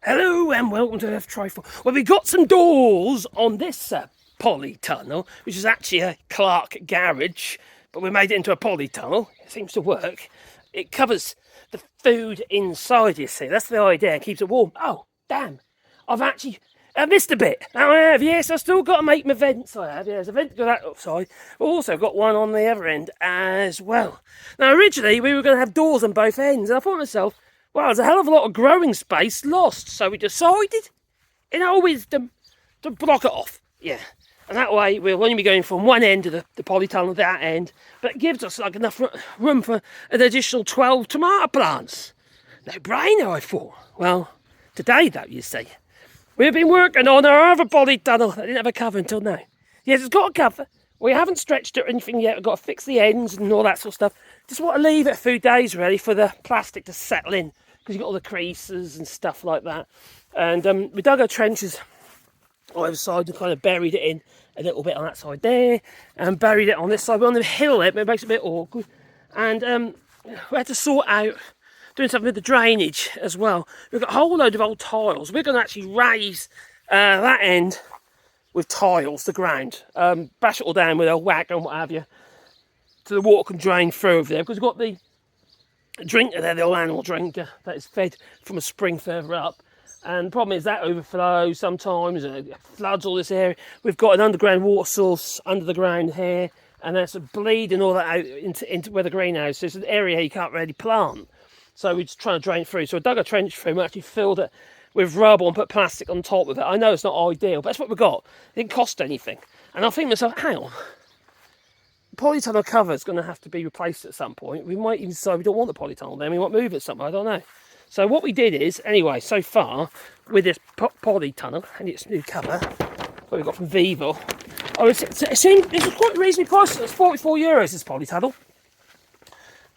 Hello and welcome to F Trifle. Well, we got some doors on this polytunnel, which is actually a Clark garage, but we made it into a polytunnel. It seems to work. It covers the food inside, you see. That's the idea. It keeps it warm. Oh, damn. I missed a bit. Now I have, yes, I've still got to make my vents. I have, yes. A vent to that side. I've also got one on the other end as well. Now, originally, we were going to have doors on both ends, and I thought to myself, well, there's a hell of a lot of growing space lost, so we decided, in our wisdom, to block it off. Yeah. And that way, we'll only be going from one end of the polytunnel to that end, but it gives us like enough room for an additional 12 tomato plants. No brainer, I thought. Well, today, though, you see, we've been working on our other polytunnel that didn't have a cover until now. Yes, it's got a cover. We haven't stretched it or anything yet. We've got to fix the ends and all that sort of stuff. Just want to leave it a few days, really, for the plastic to settle in, because you've got all the creases and stuff like that. And we dug our trenches on either side and kind of buried it in a little bit on that side there, and buried it on this side. We're on the hill there, but it makes it a bit awkward. And we had to sort out doing something with the drainage as well. We've got a whole load of old tiles. We're going to actually raise that end with tiles, the ground, bash it all down with a whack and what have you, so the water can drain through over there, because we've got the drinker there, the old animal drinker that is fed from a spring further up. And the problem is that overflows sometimes and it floods all this area. We've got an underground water source under the ground here, and there's a bleeding all that out into where the greenhouse is. It's an area you can't really plant, so we're just trying to drain through. So I dug a trench through and actually filled it with rubble and put plastic on top of it. I know it's not ideal, but that's what we got. It didn't cost anything. And I think to myself, hang on, the polytunnel cover is going to have to be replaced at some point. We might even decide we don't want the polytunnel then. We might move it somewhere, I don't know. So what we did is, anyway, so far, with this polytunnel and its new cover, what we got from Vivo, it seemed this was quite reasonably priced. It was €44, this polytunnel.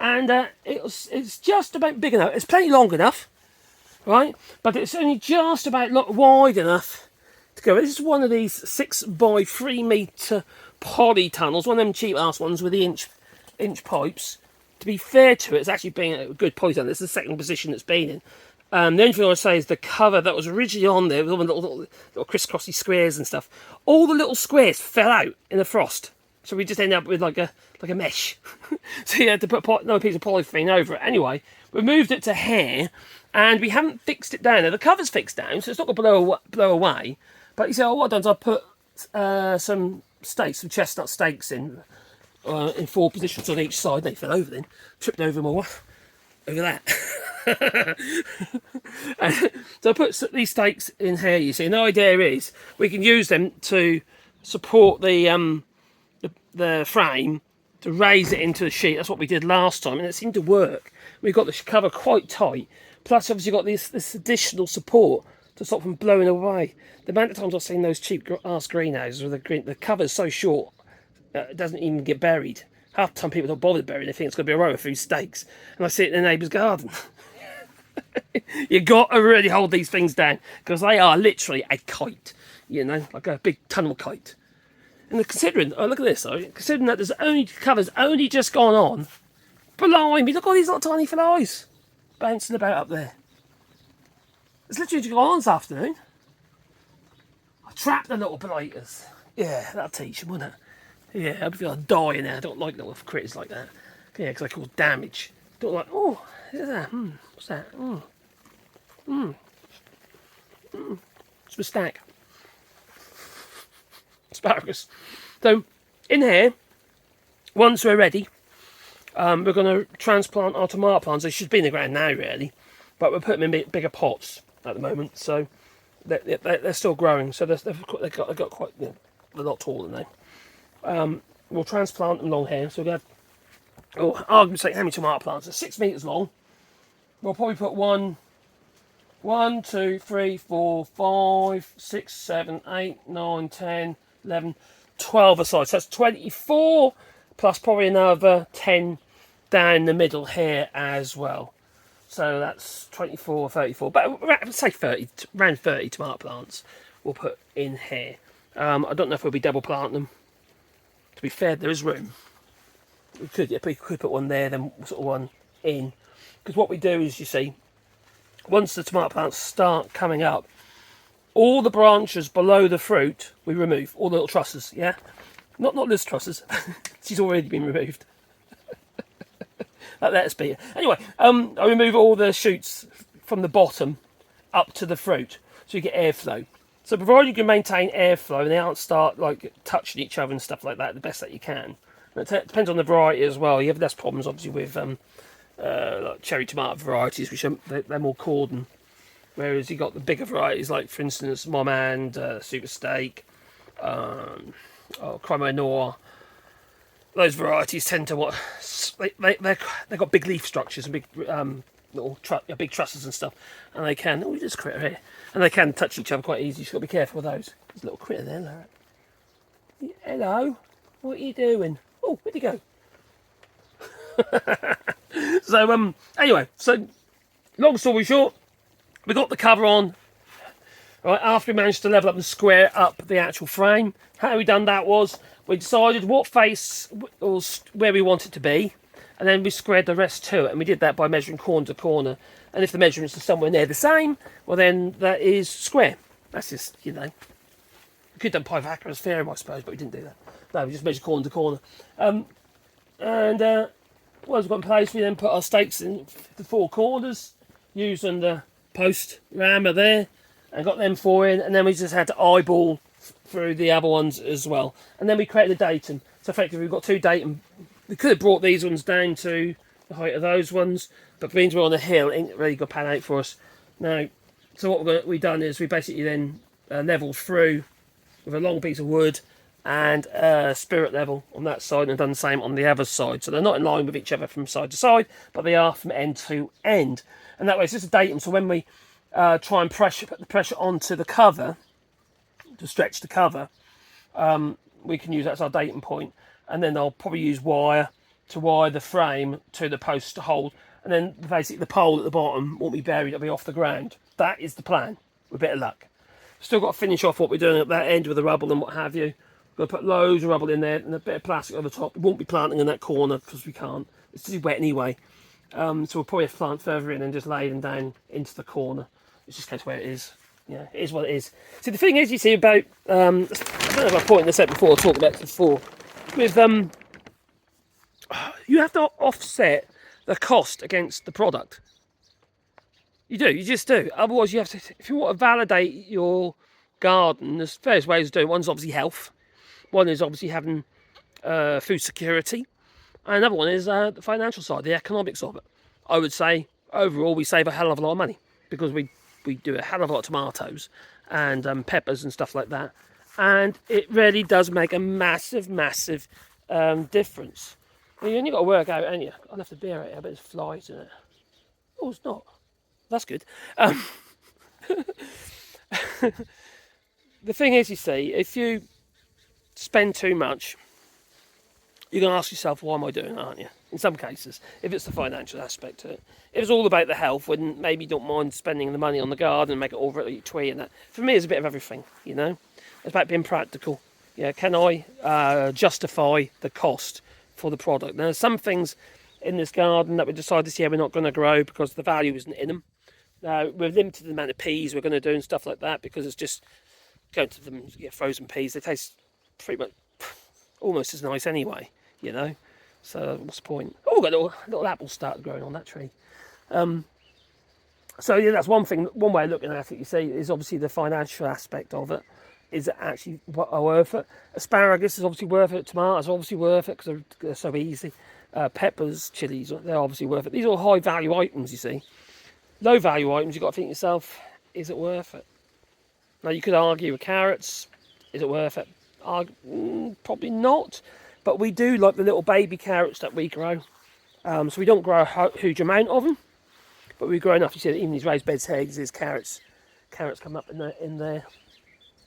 And it's just about big enough. It's plenty long enough, right? But it's only just about wide enough to go. This is one of these 6 by 3 metre polytunnels, one of them cheap ass ones with the inch pipes. To be fair to it, it's actually been a good polytunnel. This is the second position it's been in. The only thing I would say is the cover that was originally on there with all the little crisscrossy squares and stuff. All the little squares fell out in the frost, so we just ended up with like a mesh. So you had to put another piece of polyethylene over it. Anyway, we moved it to here, and we haven't fixed it down. Now the cover's fixed down, so it's not going to blow away. But you see, what I've done is I put some chestnut stakes in 4 positions on each side. They fell over then, tripped over more, over that. So I put these stakes in here, you see, and the idea is we can use them to support the frame, to raise it into the sheet. That's what we did last time, and it seemed to work. We got the cover quite tight, plus obviously got this additional support to stop from blowing away. The amount of times I've seen those cheap ass greenhouses where the cover's so short it doesn't even get buried. Half the time people don't bother burying. They think it's going to be a row of few stakes, and I see it in the neighbour's garden. You got to really hold these things down, because they are literally a kite, you know, like a big tunnel kite. And considering, look at this, considering that cover's only just gone on, blimey, look at all these little tiny flies bouncing about up there. It's literally just gone on this afternoon. I trapped the little blighters. Yeah, that'll teach them, wouldn't it? Yeah, I feel like dying now. I don't like little critters like that. Yeah, because they cause damage. Don't like, oh, what's that? What's that? It's a stack. Asparagus. So, in here, once we're ready, we're going to transplant our tomato plants. They should be in the ground now, really, but we're putting them in bigger pots at the moment, so they're still growing. So they've got quite, you know, they're not taller now. We'll transplant them long here. So we'll have, argument's sake, how many tomato plants? They're 6 meters long. We'll probably put 1, 2, 3, 4, 5, 6, 7, 8, 9, 10, 11, 12 aside. So that's 24 plus probably another 10 down the middle here as well. So that's 24, 34, but say 30, around 30 tomato plants we'll put in here. I don't know if we'll be double planting them. To be fair, there is room. We could put one there, then sort of one in. Because what we do is, you see, once the tomato plants start coming up, all the branches below the fruit we remove, all the little trusses, yeah? Not Liz trusses. She's already been removed. Let us be. Anyway, I remove all the shoots from the bottom up to the fruit, so you get airflow. So provided you can maintain airflow and they aren't start like touching each other and stuff like that, the best that you can. And it depends on the variety as well. You have less problems obviously with like cherry tomato varieties, which are they're more cordon. Whereas you got the bigger varieties, like for instance, Mom and Super Steak, Crime Noir. Those varieties tend to what they've got big leaf structures and big little big trusses and stuff, and they can. Oh, there's a critter here, and they can touch each other quite easily. You've got to be careful with those. There's a little critter there, Lara. Hello, what are you doing? Oh, where'd he go? So anyway, so long story short, we got the cover on. Right, after we managed to level up and square up the actual frame, how we done that was we decided what face was where we want it to be, and then we squared the rest to it, and we did that by measuring corner to corner. And if the measurements are somewhere near the same, well then that is square. That's just, you know, we could have done Pythagoras theorem, I suppose, but we didn't do that. No, we just measured corner to corner. Once we've got in place, we then put our stakes in the four corners using the post rammer there, and got them four in, and then we just had to eyeball through the other ones as well. And then we created a datum. So effectively we've got two datum. We could have brought these ones down to the height of those ones, but means we're on a hill, it ain't really going to pan out for us. Now, so what we've done is we basically then levelled through with a long piece of wood and spirit level on that side, and done the same on the other side. So they're not in line with each other from side to side, but they are from end to end. And that way it's just a datum, so when we try and put the pressure onto the cover to stretch the cover, we can use that as our datum point, and then I'll probably use wire to wire the frame to the post to hold, and then basically the pole at the bottom won't be buried, it'll be off the ground. That is the plan, with a bit of luck. Still got to finish off what we're doing at that end with the rubble and what have you. We're going to put loads of rubble in there and a bit of plastic over the top. We won't be planting in that corner because we can't, it's too wet anyway. So we'll probably have to plant further in and just lay them down into the corner. It's just case where it is. Yeah, it is what it is. See, the thing is, you see about I don't know if I pointed this out before, or talked about this before. With you have to offset the cost against the product. You do, you just do. Otherwise, you have to. If you want to validate your garden, there's various ways of doing it. One's obviously health. One is obviously having food security, and another one is the financial side, the economics of it. I would say overall we save a hell of a lot of money because we do a hell of a lot of tomatoes and peppers and stuff like that, and it really does make a massive difference. Well, you only got to work out, ain't you? I left the beer out here, but there's flies in it. Oh, it's not. That's good. The thing is, you see, if you spend too much, you're going to ask yourself, why am I doing that, aren't you? In some cases, if it's the financial aspect to it. If it's all about the health, then maybe you don't mind spending the money on the garden and make it all really twee and that. For me, it's a bit of everything, you know? It's about being practical. Yeah, can I justify the cost for the product? Now, there's some things in this garden that we decided this year we're not going to grow because the value isn't in them. Now, we're limited to the amount of peas we're going to do and stuff like that because it's just going to them, get frozen peas. They taste pretty much almost as nice anyway, you know? So what's the point? Oh, we've got little apples started growing on that tree. So yeah, that's one thing. One way of looking at it, you see, is obviously the financial aspect of it. Is it actually worth it? Asparagus is obviously worth it. Tomatoes are obviously worth it because they're so easy. Peppers, chilies, they're obviously worth it. These are all high value items, you see. Low value items, you've got to think to yourself, is it worth it? Now you could argue with carrots, is it worth it? Probably not. But we do like the little baby carrots that we grow. So we don't grow a huge amount of them, but we grow enough. You see that even these raised beds here, there's carrots come up in there.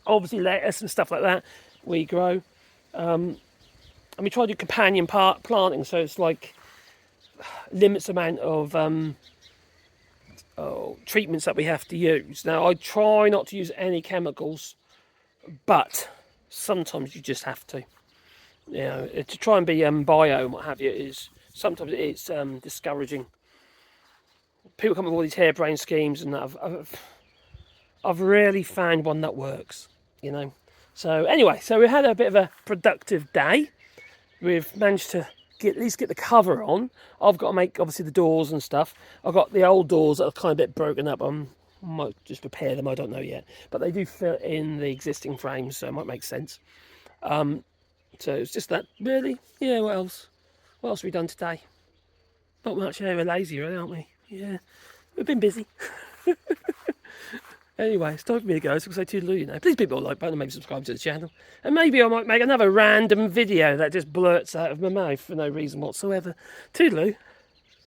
Obviously lettuce and stuff like that we grow. And we try to do companion planting, so it's like limits the amount of treatments that we have to use. Now I try not to use any chemicals, but sometimes you just have to. You know, to try and be bio and what have you is sometimes it's discouraging. People come up with all these harebrained schemes, and I've really found one that works, you know. So anyway, so we had a bit of a productive day. We've managed to at least get the cover on. I've got to make, obviously, the doors and stuff. I've got the old doors that are kind of a bit broken up. I might just repair them, I don't know yet. But they do fit in the existing frames, so it might make sense. So it's just that, really. Yeah, what else? What else have we done today? Not much. Yeah, we're lazy, really, aren't we? Yeah, we've been busy. Anyway, it's time for me to go, so I'll say toodaloo, you know. Please be a like button and maybe subscribe to the channel. And maybe I might make another random video that just blurts out of my mouth for no reason whatsoever. Toodaloo.